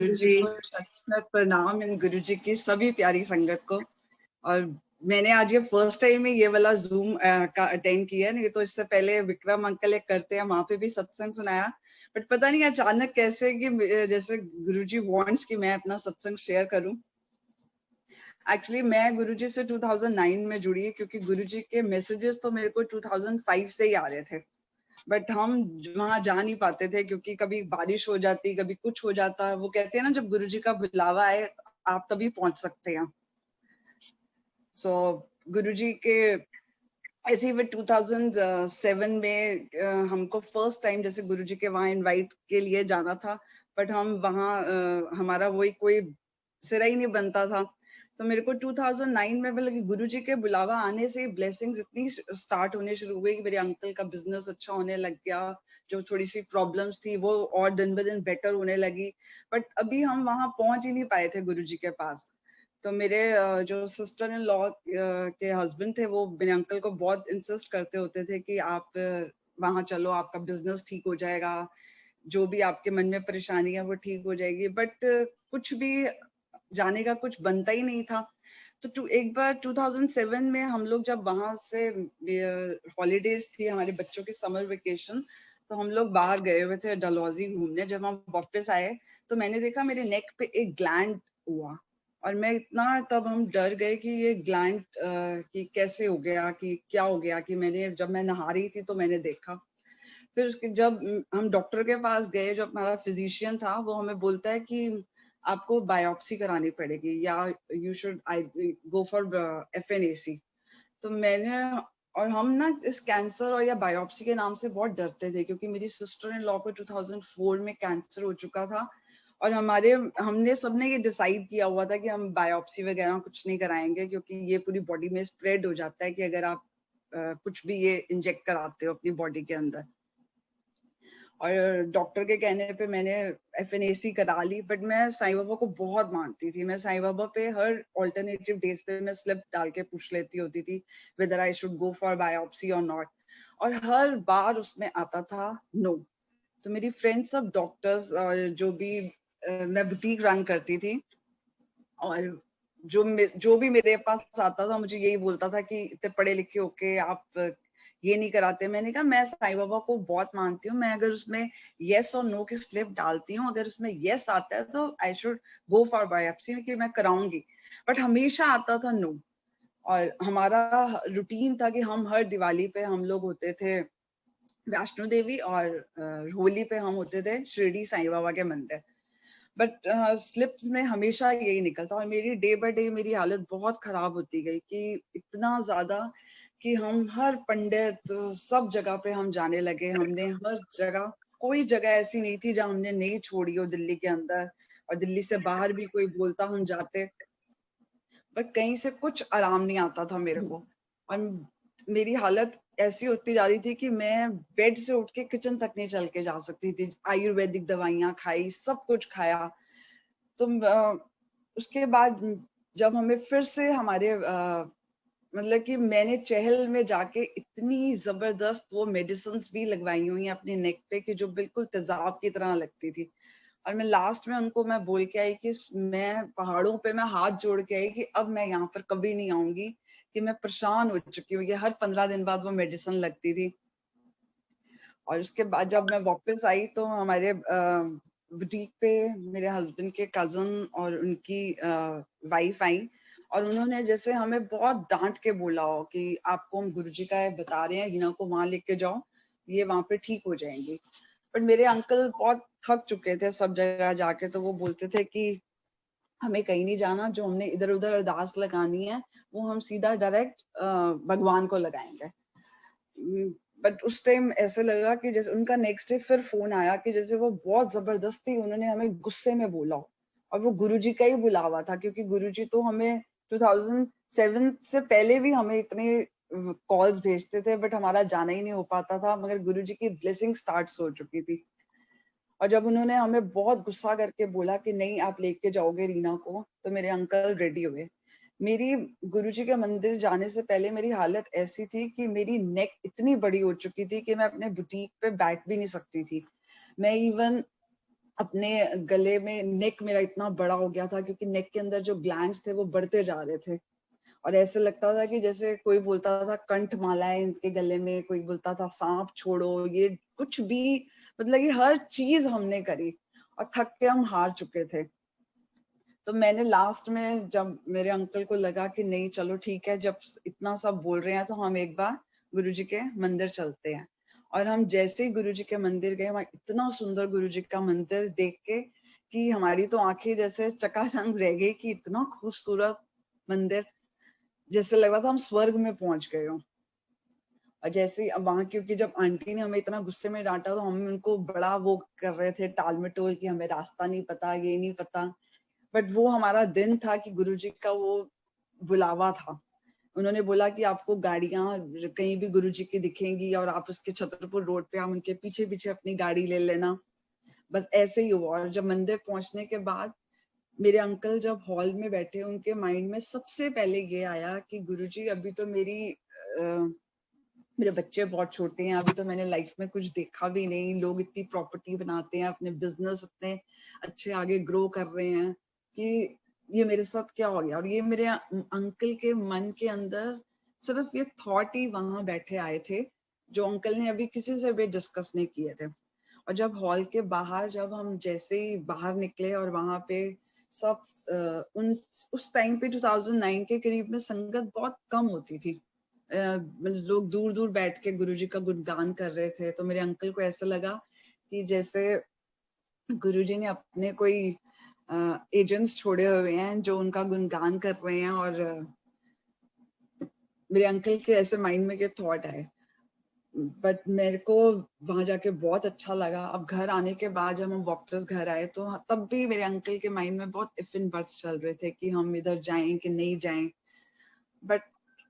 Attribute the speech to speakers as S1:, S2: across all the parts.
S1: गुरुजी को शत प्रणाम इन गुरुजी की सभी प्यारी संगत को। और मैंने आज ये फर्स्ट टाइम ही ये वाला जूम का अटेंड किया, नहीं तो इससे पहले विक्रम अंकल एक करते हैं, वहां पे भी सत्संग सुनाया। बट पता नहीं अचानक कैसे कि जैसे गुरुजी वांट्स कि मैं अपना सत्संग शेयर करूं। एक्चुअली मैं गुरुजी से 2009 में जुड़ी, क्योंकि गुरुजी के मैसेजेस तो मेरे को 2005 से ही आ रहे थे, बट हम वहां जा नहीं पाते थे क्योंकि कभी बारिश हो जाती, कभी कुछ हो जाता। वो कहते हैं ना, जब गुरुजी का बुलावा आए आप तभी पहुंच सकते हैं। सो गुरुजी के ऐसे ही 2007 में हमको फर्स्ट टाइम जैसे गुरुजी के वहां इनवाइट के लिए जाना था, बट हम वहां हमारा वही कोई सिरा ही नहीं बनता था। तो मेरे को 2009 में मतलब गुरुजी के बुलावा आने से ब्लेसिंग्स इतनी स्टार्ट होने शुरू हुई कि मेरे अंकल का बिजनेस अच्छा होने लग गया, जो थोड़ी सी प्रॉब्लम्स थी वो और दिन ब दिन बेटर होने लगी। बट अभी हम वहां पहुंच ही नहीं पाए थे गुरुजी के पास। तो मेरे जो सिस्टर इन लॉ के हस्बैंड थे, वो मेरे अंकल को बहुत इंसिस्ट करते होते थे कि आप वहां चलो, आपका बिजनेस ठीक हो जाएगा, जो भी आपके मन में परेशानी है वो ठीक हो जाएगी। बट कुछ भी जाने का कुछ बनता ही नहीं था। तो एक बार 2007 में हम लोग जब वहां से हॉलीडेज थी हमारे बच्चों की समर वेकेशन, तो हम लोग बाहर गए हुए थे डलहौजी घूमने। जब हम वापस आए तो मैंने देखा मेरे नेक पे एक ग्लैंड हुआ, और मैं इतना तब हम डर गए कि ये ग्लैंड कि कैसे हो गया, कि क्या हो गया। कि मैंने जब मैं नहा रही थी तो मैंने देखा। फिर उसके जब हम डॉक्टर के पास गए, जो हमारा फिजिशियन था, वो हमें बोलता है कि आपको बायोप्सी करानी पड़ेगी या you should I go for FNAC। तो मैंने और हम ना इस कैंसर और या बायोप्सी के नाम से बहुत डरते थे, क्योंकि मेरी सिस्टर इन लॉ को 2004 में कैंसर हो चुका था। और हमने सबने ये डिसाइड किया हुआ था कि हम बायोप्सी वगैरह कुछ नहीं कराएंगे, क्योंकि ये पूरी बॉडी में स्प्रेड हो जाता है कि अगर आप कुछ भी ये इंजेक्ट कराते हो अपनी बॉडी के अंदर। और डॉक्टर के कहने पे मैंने FNAC करा ली। बट मैं साईं बाबा को बहुत मानती थी। मैं साईं बाबा पे हर ऑल्टरनेटिव डेज पे मैं स्लिप डाल के पूछ लेती होती थी whether I should go for biopsy और नॉट, और हर बार उसमें आता था नो। तो मेरी फ्रेंड्स सब डॉक्टर्स, और जो भी मैं बुटीक रन करती थी, और जो भी मेरे पास आता था मुझे यही बोलता था कि इतने पढ़े लिखे होके आप ये नहीं कराते। मैंने कहा मैं साईं बाबा को बहुत मानती हूँ, मैं अगर उसमें यस और नो की स्लिप डालती हूँ, अगर उसमें यस आता है तो I should go for biopsy, कि मैं कराऊंगी। बट हमेशा आता था नो। और हमारा रूटीन था कि हम हर दिवाली पे हम लोग होते थे वैष्णो देवी, और होली पे हम होते थे शिरडी साईं बाबा के मंदिर। बट स्लिप्स में हमेशा यही निकलता, और मेरी डे बाय डे मेरी हालत बहुत खराब होती गई, कि इतना ज्यादा कि हम हर पंडित सब जगह पे हम जाने लगे। हमने हर जगह, कोई जगह ऐसी नहीं थी जहां हमने नहीं छोड़ी हो दिल्ली के अंदर, और दिल्ली से बाहर भी कोई बोलता हम जाते। बट कहीं से कुछ आराम नहीं आता था मेरे को। और मेरी हालत ऐसी होती जा रही थी कि मैं बेड से उठ के किचन तक नहीं चल के जा सकती थी। आयुर्वेदिक दवाइयां खाई, सब कुछ खाया। तो उसके बाद जब हमें फिर से हमारे मतलब कि मैंने चहल में जाके इतनी जबरदस्त वो मेडिसिन भी लगवाई हुई हैं अपने नेक पे, कि जो बिल्कुल तेजाब की तरह लगती थी। और मैं लास्ट में उनको मैं बोल के आई कि मैं पहाड़ों पे मैं हाथ जोड़ के आई कि अब मैं यहाँ पर कभी नहीं आऊंगी, कि मैं परेशान हो चुकी हूँ। ये हर 15 दिन बाद वो मेडिसिन लगती थी। और उसके बाद जब मैं वापस आई तो हमारे बुटीक पे मेरे हस्बैंड के कजन और उनकी वाइफ आई, और उन्होंने जैसे हमें बहुत डांट के बोला हो कि आपको हम गुरुजी का बता रहे हैं, रीना को वहां लेके जाओ, ये वहां पे ठीक हो जाएंगी। पर मेरे अंकल बहुत थक चुके थे सब जगह जाके, तो वो बोलते थे कि हमें कहीं नहीं जाना, जो हमने इधर उधर अरदास लगानी है वो हम सीधा डायरेक्ट भगवान को लगाएंगे। बट उस टाइम ऐसे लगा कि जैसे उनका नेक्स्ट डे फिर फोन आया कि जैसे वो बहुत जबरदस्ती उन्होंने हमें गुस्से में बोला, और वो गुरुजी का ही बुलावा था, क्योंकि गुरुजी तो हमें 2007 से पहले भी हमें इतने कॉल्स भेजते थे, बट हमारा जाना ही नहीं हो पाता था। मगर गुरुजी की ब्लेसिंग स्टार्ट हो चुकी थी। और जब उन्होंने हमें बहुत गुस्सा करके बोला कि नहीं आप लेके जाओगे रीना को, तो मेरे अंकल रेडी हुए। मेरी गुरुजी के मंदिर जाने से पहले मेरी हालत ऐसी थी कि मेरी नेक इतनी बड़ी हो चुकी थी कि मैं अपने बुटीक पे बैठ भी नहीं सकती थी। मैं इवन अपने गले में, नेक मेरा इतना बड़ा हो गया था क्योंकि नेक के अंदर जो ग्लैंड्स थे वो बढ़ते जा रहे थे, और ऐसे लगता था कि जैसे कोई बोलता था कंठ माला है इनके गले में, कोई बोलता था सांप छोड़ो, ये कुछ भी, मतलब ये हर चीज हमने करी और थक के हम हार चुके थे। तो मैंने लास्ट में जब मेरे अंकल को लगा कि नहीं चलो ठीक है, जब इतना सब बोल रहे हैं तो हम एक बार गुरुजी के मंदिर चलते हैं। और हम जैसे ही गुरुजी के मंदिर गए, वहां इतना सुंदर गुरुजी का मंदिर देख के कि हमारी तो आंखें जैसे चकाचौंध रह गई कि इतना खूबसूरत मंदिर, जैसे लग रहा था हम स्वर्ग में पहुंच गए हो। और जैसे अब वहां, क्योंकि जब आंटी ने हमें इतना गुस्से में डांटा तो हम उनको बड़ा वो कर रहे थे, टाल मटोल, कि हमें रास्ता नहीं पता, ये नहीं पता। बट वो हमारा दिन था कि गुरुजी का वो बुलावा था। उन्होंने बोला कि आपको गाड़ियां कहीं भी गुरुजी की दिखेंगी और आप उसके छतरपुर रोड पे, आप उनके पीछे पीछे अपनी गाड़ी ले लेना। बस ऐसे ही हुआ। और जब मंदिर पहुंचने के बाद मेरे अंकल जब हॉल में बैठे, उनके माइंड में सबसे पहले ये आया कि गुरुजी अभी तो मेरे बच्चे बहुत छोटे हैं, अभी तो मैंने लाइफ में कुछ देखा भी नहीं, लोग इतनी प्रॉपर्टी बनाते हैं, अपने बिजनेस इतने अच्छे आगे ग्रो कर रहे हैं कि ये मेरे साथ क्या हो गया। और ये मेरे अंकल के मन के अंदर सिर्फ ये थॉट ही वहां बैठे आए थे, जो अंकल ने अभी किसी से भी डिस्कस नहीं किए थे। और जब हॉल के बाहर, जब हम जैसे ही बाहर निकले और वहां पे सब उन उस टाइम पे 2009 के करीब में संगत बहुत कम होती थी, मतलब लोग दूर दूर बैठ के गुरुजी का गुणगान कर रहे थे। तो मेरे अंकल को ऐसा लगा कि जैसे गुरुजी ने अपने कोई एजेंट्स छोड़े हुए हैं जो उनका गुणगान कर रहे हैं। और मेरे अंकल के ऐसे माइंड में के थॉट आए। बट मेरे को वहां जाके बहुत अच्छा लगा। अब घर आने के बाद जब हम वापस घर आए तो तब भी मेरे अंकल के माइंड में बहुत इफ एंड बट्स चल रहे थे कि हम इधर जाएं कि नहीं जाएं। बट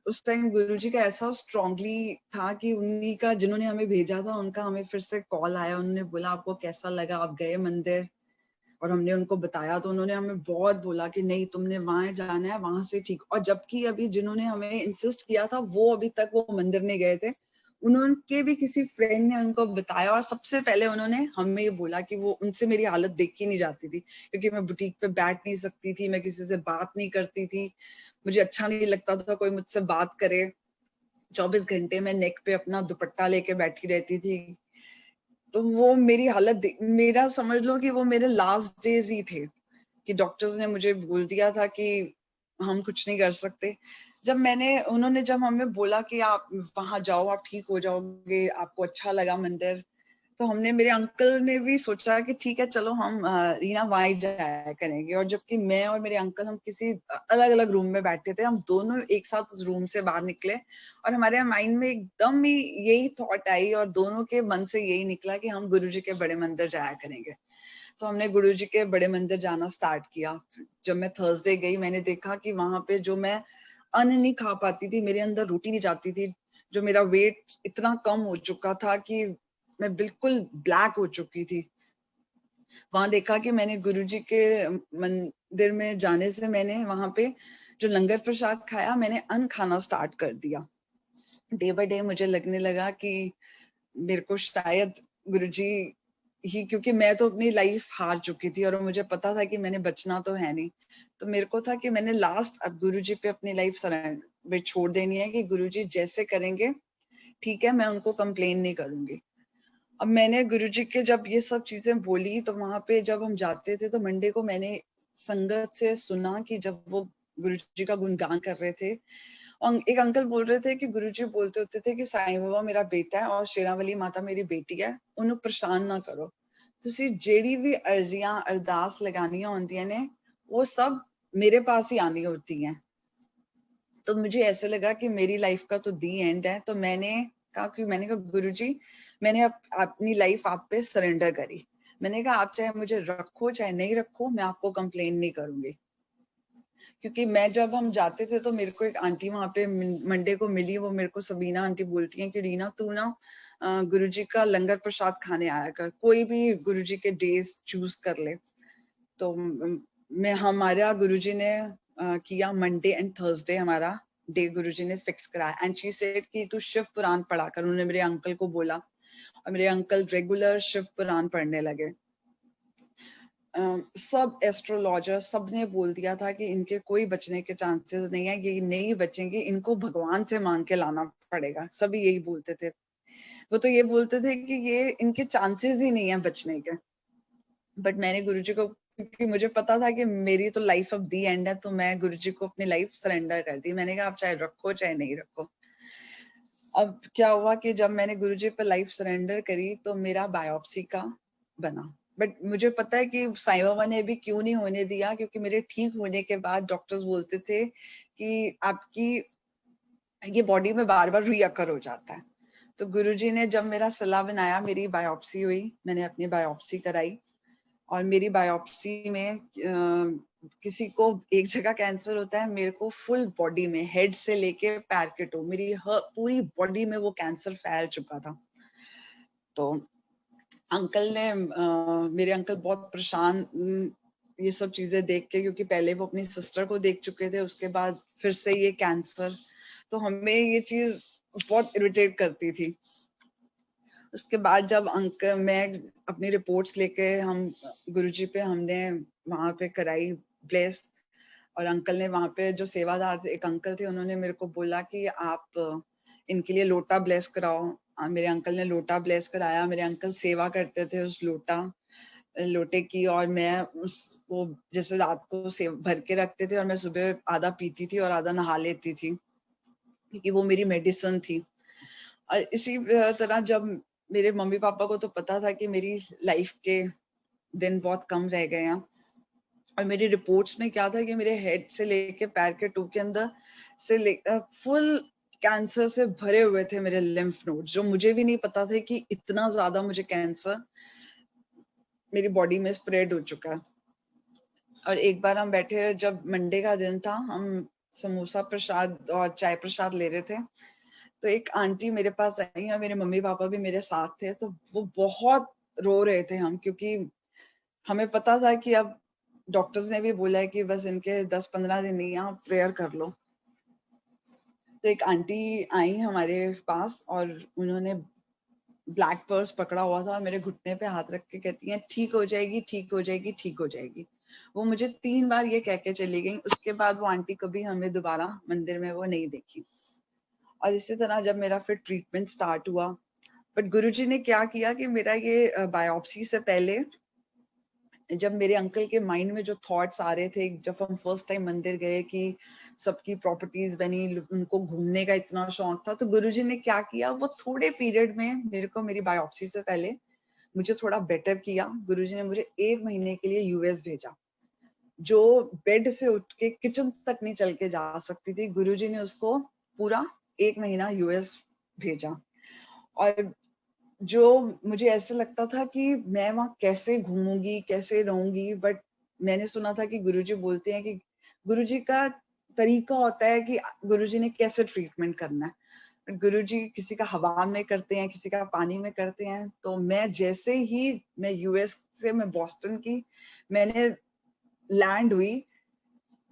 S1: उस टाइम गुरुजी का ऐसा स्ट्रांगली था कि उन्हीं का, जिन्होंने हमें भेजा था, उनका हमें फिर से कॉल आया। उन्होंने बोला आपको कैसा लगा, आप गए मंदिर? और हमने उनको बताया तो उन्होंने हमें बहुत बोला कि नहीं तुमने वहां जाना है, वहां से ठीक। और जबकि अभी जिन्होंने हमें इंसिस्ट किया था वो अभी तक वो मंदिर नहीं गए थे, उनके भी किसी फ्रेंड ने उनको बताया। और सबसे पहले उन्होंने हमें ये बोला कि वो, उनसे मेरी हालत देखी नहीं जाती थी क्योंकि मैं बुटीक पे बैठ नहीं सकती थी, मैं किसी से बात नहीं करती थी, मुझे अच्छा नहीं लगता था कोई मुझसे बात करे। 24 घंटे मैं नेक पे अपना दुपट्टा लेके बैठी रहती थी। तो वो मेरी हालत, मेरा समझ लो कि वो मेरे लास्ट डेज ही थे कि डॉक्टर्स ने मुझे बोल दिया था कि हम कुछ नहीं कर सकते। जब हमें बोला कि आप वहां जाओ, आप ठीक हो जाओगे, आपको अच्छा लगा मंदिर, तो हमने, मेरे अंकल ने भी सोचा कि ठीक है चलो हम रीना वहां ही जाया करेंगे। और जबकि मैं और मेरे अंकल हम किसी अलग अलग रूम में बैठे थे, हम दोनों एक साथ उस रूम से बाहर निकले और हमारे माइंड में एकदम ही यही थॉट आई और दोनों के मन से यही निकला कि हम गुरुजी के बड़े मंदिर जाया करेंगे। तो हमने गुरुजी के बड़े मंदिर जाना स्टार्ट किया। जब मैं थर्सडे गई, मैंने देखा कि वहां पे जो मैं अन्न नहीं खा पाती थी, मेरे अंदर रोटी नहीं जाती थी, जो मेरा वेट इतना कम हो चुका था कि मैं बिल्कुल ब्लैक हो चुकी थी, वहां देखा कि मैंने गुरुजी के मंदिर में जाने से मैंने वहां पे जो लंगर प्रसाद खाया, मैंने अन्न खाना स्टार्ट कर दिया। डे बाय डे मुझे लगने लगा कि मेरे को शायद गुरुजी ही, क्योंकि मैं तो अपनी लाइफ हार चुकी थी और मुझे पता था कि मैंने बचना तो है नहीं। तो मेरे को था कि मैंने लास्ट अब गुरुजी पे अपनी लाइफ सरेंडर छोड़ देनी है कि गुरुजी जैसे करेंगे ठीक है, मैं उनको कंप्लेन नहीं करूंगी। अब मैंने गुरुजी के जब ये सब चीजें बोली तो वहां पे जब हम जाते थे तो मंडे को मैंने संगत से सुना कि जब वो गुरुजी का गुणगान कर रहे थे, और एक अंकल बोल रहे थे कि गुरुजी बोलते होते थे कि साईं बाबा मेरा बेटा है और शेरावली माता मेरी बेटी है, उन्हें परेशान ना करो। तुसी जेड़ी भी अर्जियां अरदास लगानियां होंदियां ने वो सब मेरे पास ही आनी होती हैं। तो मुझे ऐसे लगा कि मेरी लाइफ का तो दी एंड है। तो मैंने कहा गुरुजी, मैंने अपनी लाइफ आप पे सरेंडर करी। मैंने कहा आप चाहे मुझे रखो चाहे नहीं रखो, मैं आपको कंप्लेन नहीं करूंगी। क्योंकि मैं, जब हम जाते थे तो मेरे को एक आंटी वहां पे मंडे को मिली, वो मेरे को सबीना आंटी बोलती हैं कि रीना तू ना गुरुजी का लंगर प्रसाद खाने आया कर, कोई भी गुरुजी के डेज चूज कर ले। तो मैं, हमारा गुरुजी ने किया मंडे एंड थर्सडे, हमारा डे गुरुजी ने फिक्स कराया। एंड शी सेड कि तू शिव पुराण पढ़ा कर, उन्होंने मेरे अंकल को बोला। और मेरे अंकल रेगुलर शिव पुराण पढ़ने लगे। सब एस्ट्रोलॉजर सब ने बोल दिया था कि इनके कोई बचने के चांसेस नहीं है, ये नहीं बचेंगे, इनको भगवान से मांग के लाना पड़ेगा, सभी यही बोलते थे। वो तो ये बोलते थे कि ये इनके चांसेस ही नहीं है बचने के। बट मैंने गुरुजी को, क्योंकि मुझे पता था कि मेरी तो लाइफ अब दी एंड है, तो मैं गुरुजी को अपनी लाइफ सरेंडर कर दी। मैंने कहा आप चाहे रखो चाहे नहीं रखो। अब क्या हुआ कि जब मैंने गुरुजी पे लाइफ सरेंडर करी तो मेरा बायोप्सी का बना। बट मुझे पता है कि साईं बाबा ने भी क्यों नहीं होने दिया, क्योंकि मेरे ठीक होने के बाद डॉक्टर्स बोलते थे कि आपकी ये बॉडी में बार बार रीअकर हो जाता है। तो गुरुजी ने जब मेरा सलाह बनाया, मेरी बायोप्सी हुई, मैंने अपनी बायोप्सी कराई और मेरी बायोप्सी में किसी को एक जगह कैंसर होता है, मेरे को फुल बॉडी में, हेड से लेके पैर के टो, मेरी पूरी बॉडी में वो कैंसर फैल चुका था। तो अंकल ने मेरे अंकल बहुत परेशान ये सब चीजें देख के, क्योंकि पहले वो अपनी सिस्टर को देख चुके थे, उसके बाद फिर से ये कैंसर। तो हमें ये चीज बहुत इरिटेट करती थी। उसके बाद जब अंकल, मैं अपनी रिपोर्ट्स लेके हम गुरुजी पे हमने वहां पे कराई ब्लेस, और अंकल ने वहां पे जो सेवादार थे, एक अंकल थे, उन्होंने मेरे को बोला कि आप इनके लिए लोटा ब्लेस कराओ। मेरे अंकल ने लोटा ब्लेस कराया। मेरे अंकल सेवा करते थे उस लोटे की, और मैं उसको जैसे रात को सेव भर के रखते थे और मैं सुबह आधा पीती थी और आधा नहा लेती थी, क्योंकि वो मेरी मेडिसिन थी। और इसी तरह जब मेरे मम्मी पापा को तो पता था कि मेरी लाइफ के दिन बहुत कम रह गए हैं, और मेरी रिपोर्ट्स में क्या था कि मेरे हेड से लेके पैर के टू के अंदर से फुल कैंसर से भरे हुए थे मेरे लिम्फ नोड, जो मुझे भी नहीं पता था कि इतना ज्यादा मुझे कैंसर मेरी बॉडी में स्प्रेड हो चुका है। और एक बार हम बैठे, जब मंडे का दिन था, हम समोसा प्रसाद और चाय प्रसाद ले रहे थे, तो एक आंटी मेरे पास आई और मेरे मम्मी पापा भी मेरे साथ थे। तो वो बहुत रो रहे थे हम, क्योंकि हमें पता था कि अब डॉक्टर्स ने भी बोला है कि बस इनके 10-15 दिन ही, आप प्रेयर कर लो। तो एक आंटी आई हमारे पास और उन्होंने ब्लैक पर्स पकड़ा हुआ था और मेरे घुटने पे हाथ रख के कहती हैं, ठीक हो जाएगी, ठीक हो जाएगी, ठीक हो जाएगी। वो मुझे 3 बार ये कह के चली गई। उसके बाद वो आंटी कभी हमें दोबारा मंदिर में वो नहीं देखी। और इसी तरह जब मेरा फिर ट्रीटमेंट स्टार्ट हुआ, बट गुरुजी ने क्या किया कि मेरा ये बायोप्सी से पहले, जब मेरे अंकल के माइंड में जो थॉट्स आ रहे थे, जब हम फर्स्ट टाइम मंदिर गए कि सबकी प्रॉपर्टीज बनी, उनको घूमने का इतना शौक था, तो गुरुजी ने क्या किया, वो थोड़े पीरियड में मेरे को, मेरी बायोप्सी से पहले मुझे थोड़ा बेटर किया। गुरुजी ने मुझे 1 महीने के लिए यूएस भेजा। जो बेड से उठ के किचन तक नहीं चल के जा सकती थी, गुरुजी ने उसको पूरा 1 महीना यूएस भेजा। और जो मुझे ऐसे लगता था कि मैं वहां कैसे घूमूंगी, कैसे रहूंगी, बट मैंने सुना था कि गुरुजी बोलते हैं कि गुरुजी का तरीका होता है कि गुरुजी ने कैसे ट्रीटमेंट करना है। गुरुजी किसी का हवा में करते हैं, किसी का पानी में करते हैं। तो मैं जैसे ही मैं यूएस से, मैं बॉस्टन की, मैंने लैंड हुई,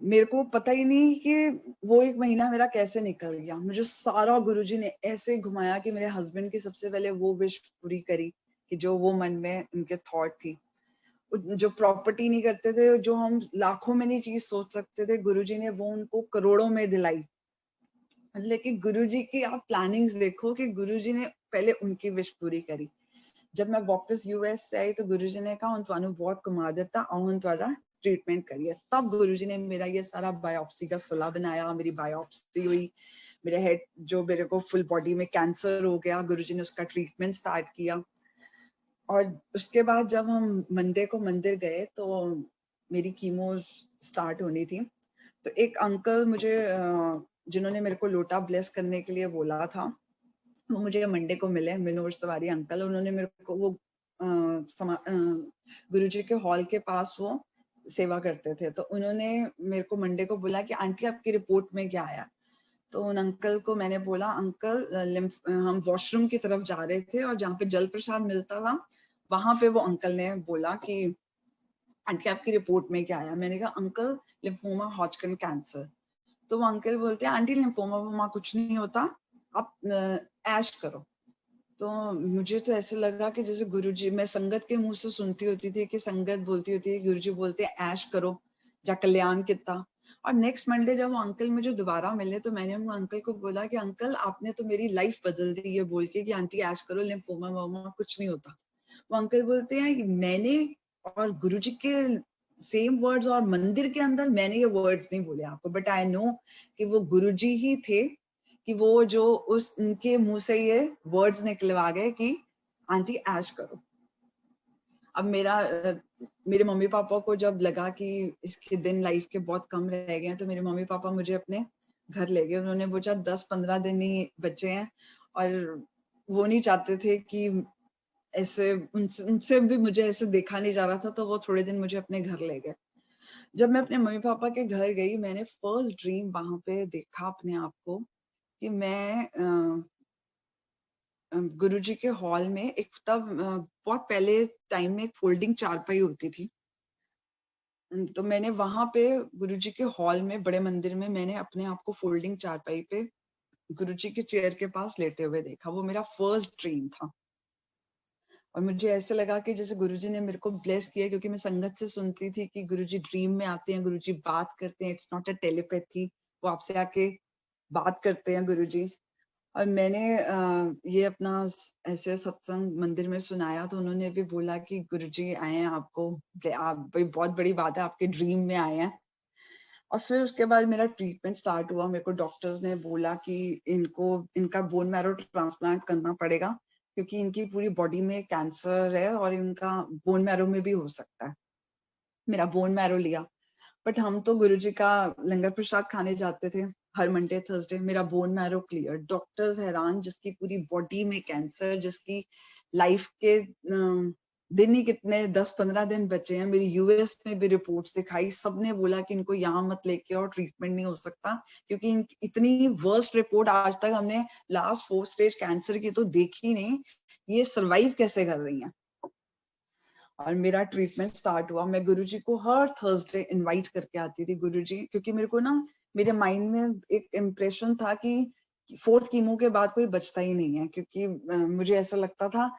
S1: मेरे को पता ही नहीं कि वो 1 महीना मेरा कैसे निकल गया। मुझे सारा गुरुजी ने ऐसे घुमाया कि मेरे हस्बैंड की सबसे पहले वो विश पूरी करी कि जो वो मन में उनके थॉट थी। जो प्रॉपर्टी नहीं करते थे, जो हम लाखों में नहीं चीज सोच सकते थे, गुरुजी ने वो उनको करोड़ों में दिलाई। लेकिन गुरुजी की आप प्लानिंग्स देखो कि गुरुजी ने पहले उनकी विश पूरी करी। जब मैं वापस यूएस से आई तो गुरुजी ने कहा, ਤੁਹਾਨੂੰ बहुत घुमा देता, और ਹੁਣ ਤੁਹਾਡਾ ट्रीटमेंट करिए। तब गुरुजी ने मेरा ये सारा बायोप्सी का सलाह बनाया। मेरी बायोप्सी हुई, मेरे हेड, जो मेरे को फुल बॉडी में कैंसर हो गया, गुरुजी ने उसका ट्रीटमेंट स्टार्ट किया। और उसके बाद जब हम मंडे को मंदिर गए तो मेरी कीमो स्टार्ट होनी थी। तो एक अंकल मुझे, जिन्होंने मेरे को लोटा ब्लेस करने के लिए बोला था, वो मुझे मंडे को मिले, मनोज तिवारी अंकल। उन्होंने मेरे को वो गुरुजी के हॉल के पास वो सेवा करते थे। तो उन्होंने मेरे को मंडे को बोला कि आंटी आपकी रिपोर्ट में क्या आया। तो उन अंकल को मैंने बोला, अंकल हम वॉशरूम की तरफ जा रहे थे और जहाँ पे जल प्रसाद मिलता था, वहां पे वो अंकल ने बोला कि आंटी आपकी रिपोर्ट में क्या आया। मैंने कहा, अंकल लिम्फोमा हॉजकिन कैंसर। तो वो अंकल बोलते हैं, आंटी लिम्फोमा वोमा कुछ नहीं होता, आप ऐश करो। तो मुझे तो ऐसे लगा कि जैसे गुरुजी, मैं संगत के मुंह से सुनती होती थी कि संगत बोलती होती है, गुरुजी बोलते हैं ऐश करो जा कल्याण किता। और नेक्स्ट मंडे जब वो अंकल मुझे दोबारा मिले तो मैंने उन अंकल को बोला कि अंकल आपने तो मेरी लाइफ बदल दी ये बोल के कि आंटी ऐश करो, लिम्फोमा वोमा कुछ नहीं होता। वो अंकल बोलते हैं कि मैंने और गुरुजी के सेम वर्ड्स और मंदिर के अंदर मैंने ये वर्ड्स नहीं बोले आपको, बट आई नो कि वो गुरुजी ही थे, कि वो जो उस उनके मुंह से ये वर्ड्स निकलवा गए कि आंटी ऐश करो। अब मेरे मम्मी पापा को जब लगा कि इसके दिन लाइफ के बहुत कम रह गए हैं, तो मेरे मम्मी पापा मुझे अपने घर ले गए। उन्होंने बोला 10-15 दिन ही बचे हैं, और वो नहीं चाहते थे कि ऐसे उनसे भी मुझे ऐसे देखा नहीं जा रहा था, तो वो थोड़े दिन मुझे अपने घर ले गए। जब मैं अपने मम्मी पापा के घर गई, मैंने फर्स्ट ड्रीम वहां पे देखा अपने आप को कि मैं गुरुजी के हॉल में एक तब बहुत पहले टाइम में एक फोल्डिंग चारपाई होती थी। तो मैंने वहां पे गुरुजी के हॉल में, बड़े मंदिर में, मैंने अपने आप को फोल्डिंग चारपाई पे गुरुजी के चेयर के पास लेटे हुए देखा। वो मेरा फर्स्ट ड्रीम था। और मुझे ऐसे लगा कि जैसे गुरुजी ने मेरे को ब्लेस किया, क्योंकि मैं संगत से सुनती थी कि गुरुजी ड्रीम में आते हैं, गुरुजी बात करते हैं, इट्स नॉट अ टेलीपैथी, वो आपसे आके बात करते हैं गुरुजी। और मैंने ये अपना ऐसे सत्संग मंदिर में सुनाया, तो उन्होंने भी बोला कि गुरुजी आए हैं आपको, आप बहुत बड़ी बात है, आपके ड्रीम में आए हैं। और फिर उसके बाद मेरा ट्रीटमेंट स्टार्ट हुआ। मेरे को डॉक्टर्स ने बोला कि इनका बोन मैरो ट्रांसप्लांट करना पड़ेगा, क्योंकि इनकी पूरी बॉडी में कैंसर है और इनका बोन मैरो में भी हो सकता है। मेरा बोन मैरो लिया, बट हम तो गुरुजी का लंगर प्रसाद खाने जाते थे हर मंडे थर्सडे। मेरा बोन मैरो क्लियर, डॉक्टर्स हैरान, जिसकी पूरी बॉडी में कैंसर, जिसकी लाइफ के दिन ही कितने 10-15 दिन बचे हैं। मेरी यूएस में भी रिपोर्ट्स दिखाई, सबने बोला कि इनको यहाँ मत लेके और ट्रीटमेंट नहीं हो सकता, क्योंकि इतनी वर्स्ट रिपोर्ट आज तक हमने लास्ट 4 स्टेज कैंसर की तो देखी नहीं, ये सर्वाइव कैसे कर रही हैं। और मेरा ट्रीटमेंट स्टार्ट हुआ। मैं गुरुजी को हर थर्सडे इनवाइट करके आती थी। गुरुजी, क्योंकि मेरे को ना, मेरे माइंड में एक इम्प्रेशन था कि 4th कीमो के बाद कोई बचता ही नहीं है, क्योंकि मुझे ऐसा लगता था,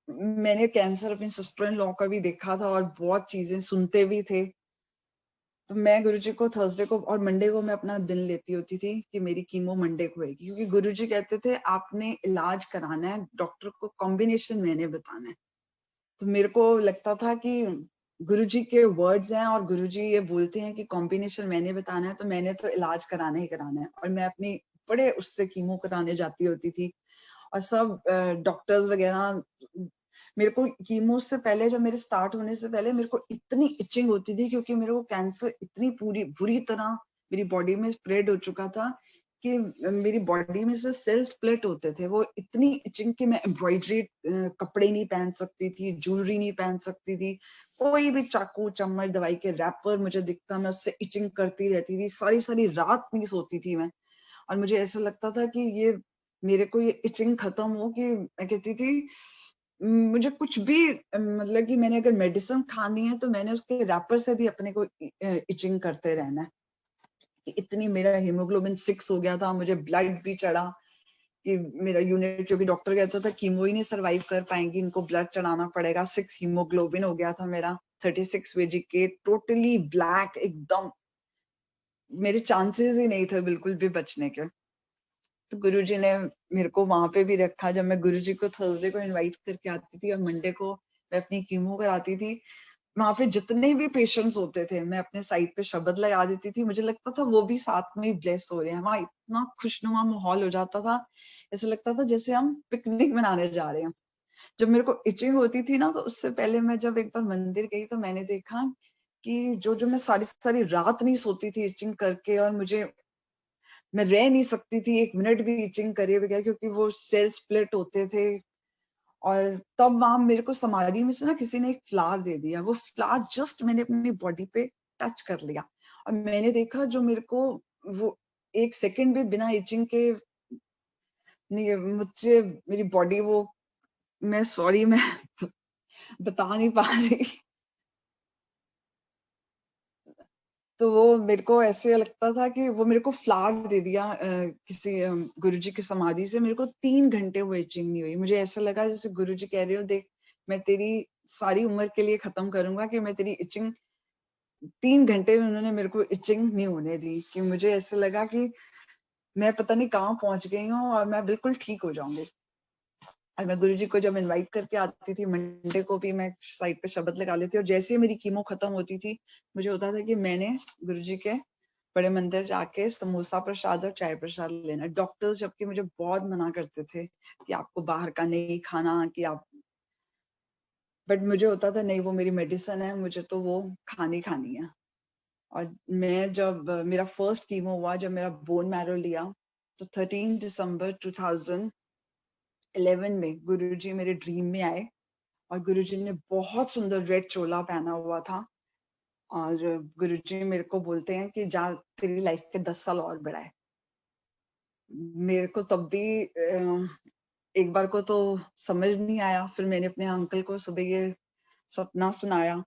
S1: मैंने कैंसर अपनी सिस्टर इन लॉ का भी देखा था और बहुत चीजें सुनते भी थे। तो मैं गुरुजी को थर्सडे को और मंडे को मैं अपना दिन लेती होती थी कि मेरी कीमो मंडे को होगी, क्योंकि गुरुजी कहते थे आपने इलाज कराना है, डॉक्टर को कॉम्बिनेशन मैंने बताना है। तो मेरे को लगता था कि गुरुजी के वर्ड्स हैं और गुरुजी ये बोलते हैं कि कॉम्बिनेशन मैंने बताना है, तो मैंने तो इलाज कराना ही कराना है। और मैं अपनी बड़े उससे कीमो कराने जाती होती थी। और सब डॉक्टर्स वगैरह, मेरे को कीमो से पहले, जब मेरे स्टार्ट होने से पहले, मेरे को इतनी इचिंग होती थी, क्योंकि मेरे को कैंसर इतनी पूरी बुरी तरह मेरी बॉडी में स्प्रेड हो चुका था कि मेरी बॉडी में से सेल स्प्लिट होते थे। वो इतनी इचिंग कि मैं एम्ब्रॉयडरी कपड़े नहीं पहन सकती थी, ज्वेलरी नहीं पहन सकती थी, कोई भी चाकू चम्मच दवाई के रैपर मुझे दिखता, मैं उससे इचिंग करती रहती थी, सारी सारी रात नहीं सोती थी मैं। और मुझे ऐसा लगता था कि ये मेरे को ये इचिंग खत्म हो, कि मैं कहती थी मुझे कुछ भी मतलब कि मैंने अगर मेडिसिन खानी है तो मैंने उसके रैपर से भी अपने को इचिंग करते रहना है। इतनी मेरा हीमोग्लोबिन 6 हो गया था, मुझे ब्लड भी चढ़ा कि मेरा यूनिट, क्योंकि डॉक्टर कहता था कीमो ही नहीं सर्वाइव कर पाएंगी, इनको ब्लड चढ़ाना पड़ेगा। 6 हीमोग्लोबिन हो गया था मेरा, 36 VGK, टोटली ब्लैक एकदम, मेरे चांसेस ही नहीं थे बिल्कुल भी बचने के। तो गुरुजी ने मेरे को वहां पे भी रखा। जब मैं गुरुजी को थर्सडे को इनवाइट करके आती थी और मंडे को मैं अपनी कीमो कराती थी, वहां पे जितने भी पेशेंट्स होते थे, मैं अपने साइड पे शब्द लगा देती थी। मुझे लगता था वो भी साथ में ही ब्लेस हो रहे हैं। वहां इतना खुशनुमा माहौल हो जाता था, ऐसा लगता था जैसे हम पिकनिक मनाने जा रहे हैं। जब मेरे को इचिंग होती थी ना, तो उससे पहले मैं जब एक बार मंदिर गई तो मैंने देखा कि जो जो मैं सारी सारी रात नहीं सोती थी इचिंग करके, और मैं रह नहीं सकती थी 1 मिनट भी इचिंग करे बगैर, क्योंकि वो सेल स्प्लिट होते थे। और तब वहां मेरे को समाधि में से ना किसी ने एक फ्लावर दे दिया, वो फ्लावर जस्ट मैंने अपनी बॉडी पे टच कर लिया, और मैंने देखा जो मेरे को वो 1 सेकंड भी बिना इचिंग के नहीं, मुझसे मेरी बॉडी वो, मैं सॉरी, मैं बता नहीं पा रही। तो वो मेरे को ऐसे लगता था कि वो मेरे को फ्लावर दे दिया किसी गुरुजी की समाधि से, मेरे को 3 घंटे वो इचिंग नहीं हुई। मुझे ऐसा लगा जैसे गुरुजी कह रहे हो, देख मैं तेरी सारी उम्र के लिए खत्म करूंगा कि मैं तेरी इचिंग 3 घंटे में उन्होंने मेरे को इचिंग नहीं होने दी। कि मुझे ऐसा लगा कि मैं पता नहीं कहाँ पहुंच गई हूँ और मैं बिल्कुल ठीक हो जाऊंगी। और मैं गुरुजी को जब इनवाइट करके आती थी, मंडे को भी मैं साइड पे शब्द लगा लेती, और जैसे ही मेरी कीमो खत्म होती थी, मुझे होता था कि मैंने गुरुजी के बड़े मंदिर जाके समोसा प्रसाद और चाय प्रसाद लेना। डॉक्टर्स जबकि मुझे बहुत मना करते थे कि आपको बाहर का नहीं खाना, कि आप, बट मुझे होता था नहीं, वो मेरी मेडिसिन है, मुझे तो वो खानी है। और मैं जब मेरा फर्स्ट कीमो हुआ, जब मेरा बोन मैरो लिया, तो 13 दिसंबर 2011 में गुरुजी मेरे ड्रीम में आए, और गुरुजी ने बहुत सुंदर रेड चोला पहना हुआ था, और गुरुजी मेरे को बोलते हैं कि जा, तेरी लाइफ के 10 साल और बढ़ाए। मेरे को तब भी एक बार को तो समझ नहीं आया। फिर मैंने अपने अंकल को सुबह ये सपना सुनाया,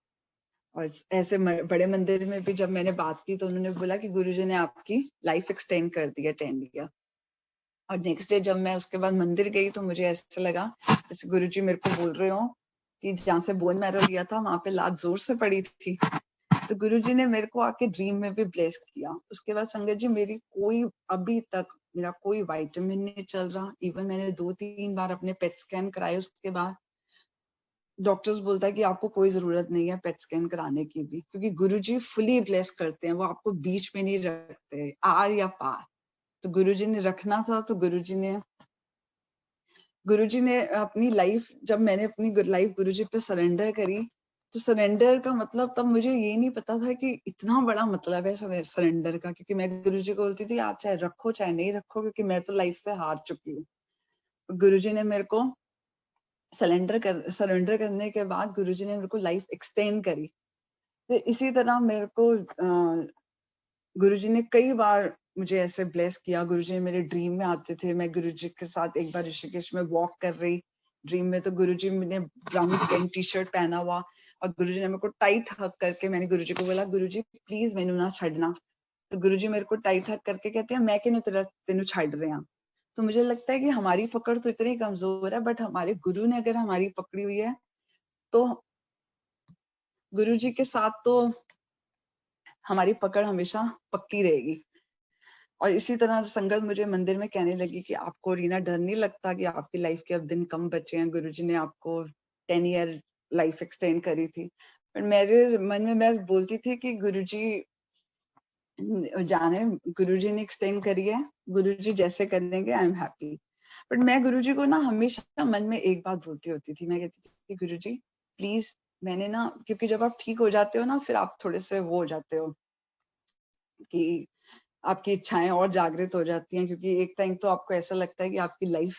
S1: और ऐसे बड़े मंदिर में भी जब मैंने बात की तो उन्होंने बोला कि गुरुजी ने आपकी लाइफ एक्सटेंड कर दी है 10 ईयर। और नेक्स्ट डे जब मैं उसके बाद मंदिर गई तो मुझे ऐसा लगा जैसे गुरुजी मेरे को बोल रहे हो कि जहाँ से बोन मैरो लिया था वहां पे लात जोर से पड़ी थी। तो गुरुजी ने मेरे को आके ड्रीम में भी ब्लेस किया। उसके बाद संगत जी, मेरी कोई अभी तक मेरा कोई विटामिन नहीं चल रहा। इवन मैंने 2-3 बार अपने पेट स्कैन कराए, उसके बाद डॉक्टर्स बोलता है कि आपको कोई जरूरत नहीं है पेट स्कैन कराने की भी, क्योंकि गुरुजी फुली ब्लेस करते हैं, वो आपको बीच में नहीं रखते, आर या पार। तो गुरुजी ने रखना था, तो गुरुजी ने अपनी लाइफ, जब मैंने अपनी लाइफ गुरुजी पे सरेंडर करी, तो सरेंडर का मतलब तब मुझे ये नहीं पता था कि इतना बड़ा मतलब है सरेंडर का। क्योंकि मैं गुरुजी को बोलती थी आप चाहे रखो चाहे नहीं रखो, क्योंकि मैं तो लाइफ से हार चुकी हूँ। गुरुजी ने मेरे को सरेंडर करने के बाद गुरुजी ने मेरे को लाइफ एक्सटेंड करी। तो इसी तरह मेरे को गुरुजी ने कई बार मुझे ऐसे ब्लेस किया। गुरुजी मेरे ड्रीम में आते थे, मैं गुरुजी के साथ एक बार ऋषिकेश में वॉक कर रही ड्रीम में, तो गुरुजी ने ब्राउन पेंट टी शर्ट पहना हुआ, और गुरुजी ने मेरे को टाइट हक करके, मैंने गुरुजी को बोला गुरुजी प्लीज मैनू ना छड़ना। तो गुरुजी मेरे को टाइट हक करके कहते हैं मैं किन्नू तेनू छड़ रहे हैं। तो मुझे लगता है कि हमारी पकड़ तो इतनी कमजोर है, बट हमारे गुरु ने अगर हमारी पकड़ी हुई है तो गुरुजी के साथ तो हमारी पकड़ हमेशा पक्की रहेगी। और इसी तरह संगत मुझे मंदिर में कहने लगी कि आपको रीना डर नहीं लगता कि आपकी लाइफ के अब दिन कम बचे हैं, गुरुजी ने आपको 10 ईयर लाइफ एक्सटेंड करी थी। पर मेरे मन में मैं बोलती थी कि गुरुजी जाने, गुरुजी ने एक्सटेंड करी है, गुरुजी जैसे करेंगे आई एम हैप्पी। बट मैं गुरुजी को ना हमेशा मन में एक बात बोलती होती थी, मैं कहती थी गुरुजी प्लीज, मैंने ना, क्योंकि जब आप ठीक हो जाते हो ना फिर आप थोड़े से वो हो जाते हो कि आपकी इच्छाएं और जागृत हो जाती हैं, क्योंकि एक टाइम तो आपको ऐसा लगता है कि आपकी लाइफ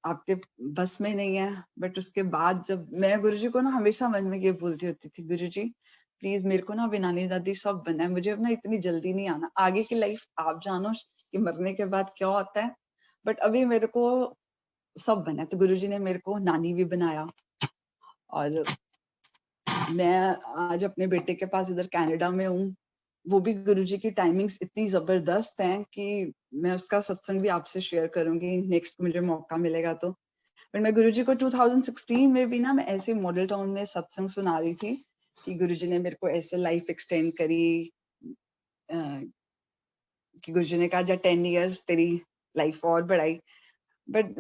S1: आपके बस में नहीं है। बट उसके बाद जब मैं गुरुजी को ना हमेशा मन में ये बोलती होती थी गुरुजी प्लीज मेरे को ना अभी नानी दादी सब बनना है, मुझे अब ना इतनी जल्दी नहीं आना, आगे की लाइफ आप जानो कि मरने के बाद क्या होता है, बट अभी मेरे को सब बनना है। तो गुरुजी ने मेरे को नानी भी बनाया, और मैं आज अपने बेटे के पास इधर कनाडा में हूँ। वो भी गुरुजी की टाइमिंग्स इतनी जबरदस्त हैं कि मैं उसका सत्संग भी आपसे शेयर करूंगी नेक्स्ट मुझे मौका मिलेगा तो। पर मैं गुरुजी को 2016 में भी ना मैं ऐसे मॉडल टाउन में सत्संग सुना रही थी कि गुरुजी ने मेरे को ऐसे लाइफ एक्सटेंड करी, कि गुरुजी ने कहा जा 10 इयर्स तेरी लाइफ और बढ़ाई। बट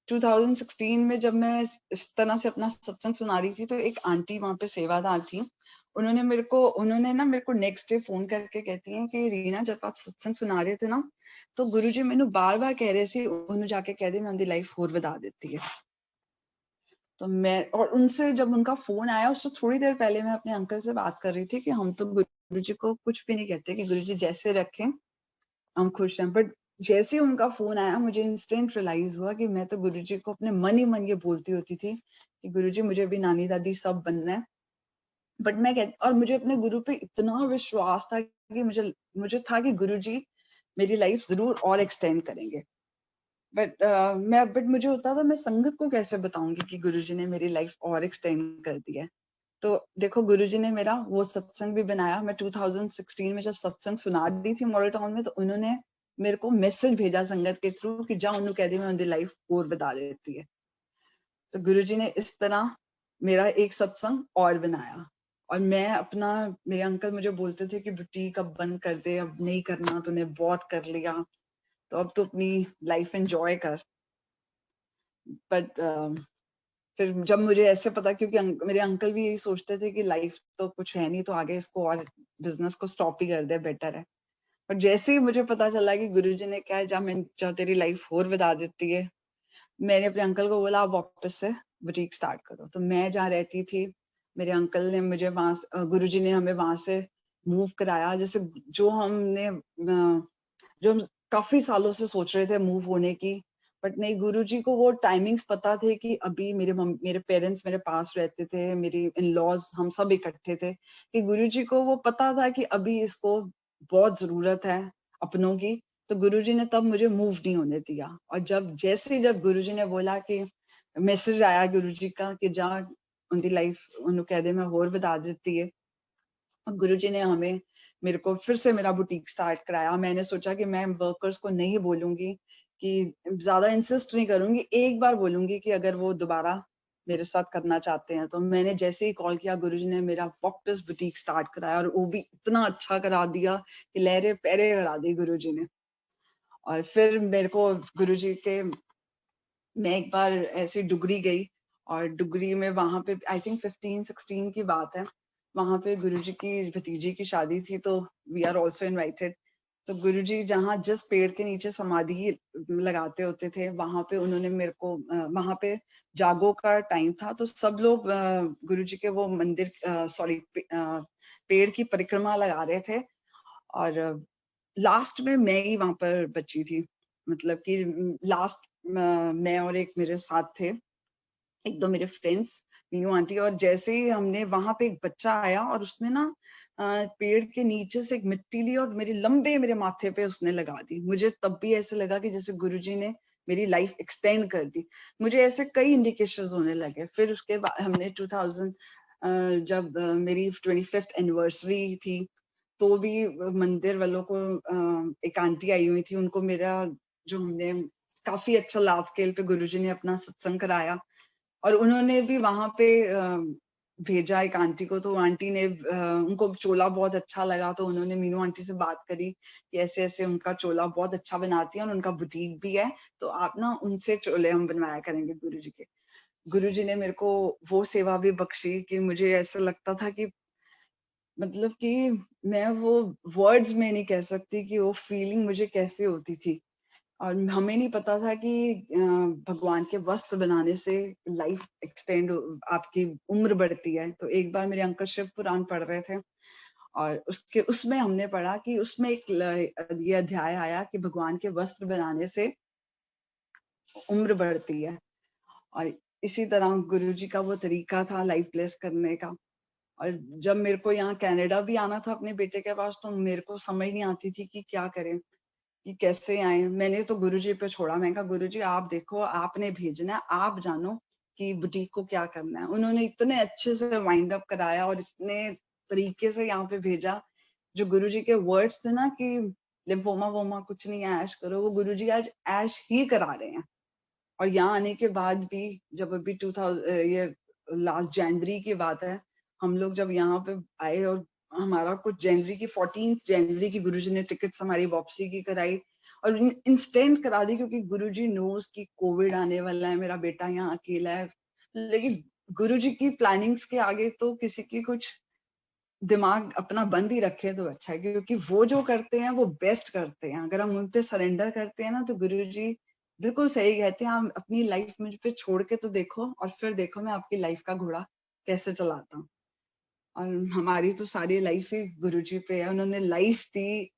S1: 2016 में जब मैं इस तरह से अपना सत्संग सुना रही थी तो एक आंटी वहां पे सेवादार थी, उन्होंने ना मेरे को नेक्स्ट डे फोन करके कहती हैं कि रीना जब आप सत्संग सुना रहे थे ना तो गुरुजी मैनू बार बार कह रहे थे उन्होंने जाके कह दे मैं उनकी लाइफ होर बता देती है। तो मैं और उनसे जब उनका फोन आया उससे थोड़ी देर पहले मैं अपने अंकल से बात कर रही थी कि हम तो गुरुजी को कुछ भी नहीं कहते, कि गुरुजी जैसे रखें हम खुश हैं। बट जैसे ही उनका फोन आया मुझे इंस्टेंट रियलाइज हुआ कि मैं तो गुरुजी को अपने मन ही मन ये बोलती होती थी कि गुरुजी मुझे भी नानी दादी सब बनना है। बट मैं और मुझे अपने गुरु पे इतना विश्वास था कि मुझे मुझे था कि गुरुजी मेरी लाइफ जरूर और एक्सटेंड करेंगे। बट मुझे होता था मैं संगत को कैसे बताऊंगी कि गुरुजी ने मेरी लाइफ और एक्सटेंड कर दी है। तो देखो गुरुजी ने मेरा वो सत्संग भी बनाया। मैं 2016 में जब सत्संग सुना रही थी मॉडल टाउन में, तो उन्होंने मेरे को मैसेज भेजा संगत के थ्रू कि जा उन्होंने कह दी मैं उनकी लाइफ और बता देती है। तो गुरुजी ने इस तरह मेरा एक सत्संग और बनाया। और मैं अपना, मेरे अंकल मुझे बोलते थे कि बुटीक अब बंद कर दे, अब नहीं करना, तूने बहुत कर लिया, तो अब तो अपनी लाइफ एंजॉय कर। बट फिर जब मुझे ऐसे पता, क्योंकि मेरे अंकल भी यही सोचते थे कि लाइफ तो कुछ है नहीं, तो आगे इसको और बिजनेस को स्टॉप ही कर दे, बेटर है। और जैसे ही मुझे पता चला कि गुरुजी ने क्या है, जा तेरी लाइफ और बता देती है, मैंने अपने अंकल को बोला आप वापस से बुटीक स्टार्ट करो। तो मैं जहाँ रहती थी, मेरे अंकल ने मुझे वहां, गुरुजी ने हमें वहां से मूव कराया। जैसे जो हमने जो हम काफी सालों से सोच रहे थे मूव होने की, बट नहीं, गुरुजी को वो टाइमिंग्स पता थे कि अभी मेरे पेरेंट्स मेरे पास रहते थे, मेरी इन लॉज हम सब इकट्ठे थे, कि गुरुजी को वो पता था कि अभी इसको बहुत जरूरत है अपनों की। तो गुरुजी ने तब मुझे मूव नहीं होने दिया। और जब गुरुजी ने बोला कि मैसेज आया गुरुजी का कि जा उनकी लाइफ उन्होंने कह दे मैं होर बता देती है, और गुरुजी ने हमें मेरे को फिर से मेरा बुटीक स्टार्ट कराया। मैंने सोचा कि मैं वर्कर्स को नहीं बोलूंगी, कि ज्यादा इंसिस्ट नहीं करूंगी, एक बार बोलूंगी कि अगर वो दोबारा मेरे साथ करना चाहते हैं। तो मैंने जैसे ही कॉल किया, गुरुजी ने मेरा वापस बुटीक स्टार्ट कराया, और वो भी इतना अच्छा करा दिया कि लहरे पैरे करा दी गुरुजी ने। और फिर मेरे को गुरुजी के, मैं एक बार ऐसे डुगरी गई, और डुगरी में वहां पे आई थिंक 15-16 की बात है, वहां पे गुरुजी की भतीजी की शादी थी, तो वी आर ऑल्सो इनवाइटेड। तो गुरुजी जहाँ जिस पेड़ के नीचे समाधि लगाते होते थे, वहां पे उन्होंने मेरे को, वहां पे जागो का टाइम था, तो सब लोग गुरुजी के वो मंदिर, सॉरी, पेड़ की परिक्रमा लगा रहे थे। और लास्ट में मैं ही वहां पर बची थी, मतलब कि लास्ट मैं और एक मेरे साथ थे, एक दो मेरे फ्रेंड्स, मीनू आंटी। और जैसे ही हमने वहां पे, एक बच्चा आया और उसने ना पेड़ के नीचे से एक मिट्टी ली और मेरे माथे पे उसने लगा दी। मुझे तब भी ऐसे लगा कि जैसे गुरुजी ने मेरी लाइफ एक्सटेंड कर दी। मुझे ऐसे कई इंडिकेशंस होने लगे। फिर उसके बाद हमने 2000, जब मेरी 25th एनिवर्सरी थी, तो भी मंदिर वालों को, एक आंटी आई हुई थी, उनको मेरा, जो हमने काफी अच्छा लार्ज स्केल पे गुरुजी ने अपना सत्संग कराया, और उन्होंने भी वहां पे भेजा एक आंटी को। तो आंटी ने, उनको चोला बहुत अच्छा लगा, तो उन्होंने मीनू आंटी से बात करी कि ऐसे ऐसे उनका चोला बहुत अच्छा बनाती है और उनका बुटीक भी है, तो आप ना उनसे चोले हम बनवाया करेंगे गुरुजी के। गुरुजी ने मेरे को वो सेवा भी बख्शी कि मुझे ऐसा लगता था कि, मतलब कि मैं वो वर्ड्स में नहीं कह सकती कि वो फीलिंग मुझे कैसे होती थी। और हमें नहीं पता था कि भगवान के वस्त्र बनाने से लाइफ एक्सटेंड, आपकी उम्र बढ़ती है। तो एक बार मेरे अंकल शिव पुराण पढ़ रहे थे, और उसमें हमने पढ़ा कि उसमें ये अध्याय आया कि भगवान के वस्त्र बनाने से उम्र बढ़ती है। और इसी तरह गुरुजी का वो तरीका था लाइफ ब्लेस करने का। और जब मेरे को यहाँ कनाडा भी आना था अपने बेटे के पास, तो मेरे को समझ नहीं आती थी कि क्या करें, कि कैसे आए। मैंने तो गुरुजी पे छोड़ा, मैं कहा गुरुजी आप देखो, आपने भेजना है, आप जानो कि बुटीक को क्या करना है। उन्होंने इतने अच्छे से वाइंड अप कराया और इतने तरीके से यहाँ पे भेजा। जो गुरुजी के वर्ड्स थे ना कि लिम्फोमा वोमा कुछ नहीं है, ऐश करो, वो गुरुजी आज ऐश ही करा रहे हैं। और यहाँ आने के बाद भी, जब अभी 2000, ये लास्ट जनवरी की बात है, हम लोग जब यहाँ पे आए, और हमारा कुछ जनवरी की 14 जनवरी की गुरुजी ने टिकट्स हमारी वापसी की कराई, और इंस्टेंट करा दी, क्योंकि गुरुजी नोज कि कोविड आने वाला है, मेरा बेटा यहाँ अकेला है। लेकिन गुरुजी की प्लानिंग्स के आगे तो किसी की कुछ, दिमाग अपना बंद ही रखे तो अच्छा है, क्योंकि वो जो करते हैं वो बेस्ट करते हैं। अगर हम उन पे सरेंडर करते हैं ना, तो गुरुजी बिल्कुल सही कहते हैं, आप अपनी लाइफ मुझ पे छोड़ के तो देखो, और फिर देखो मैं आपकी लाइफ का घोड़ा कैसे चलाता हूँ। और हमारी तो सारी लाइफ ही गुरुजी पे है, उन्होंने लाइफ दी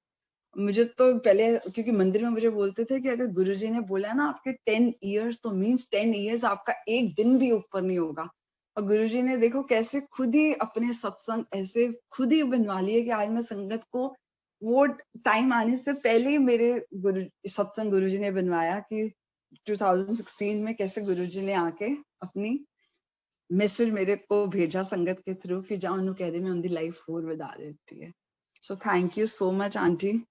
S1: मुझे। तो पहले, क्योंकि मंदिर में मुझे बोलते थे कि अगर गुरुजी ने बोला ना आपके 10 इयर्स, तो मीन्स 10 इयर्स, आपका एक दिन भी ऊपर नहीं होगा। और गुरुजी ने देखो कैसे खुद ही अपने सत्संग ऐसे खुद ही बनवा लिए कि आज मैं संगत को, वो टाइम आने से पहले ही मेरे गुरु सत्संग गुरुजी ने बनवाया कि 2016 में कैसे गुरुजी ने आके अपनी मैसेज मेरे को भेजा संगत के थ्रू कि जा उन्होंने कह दे मैं उनकी लाइफ होर बधा देती है। So thank you so much aunty.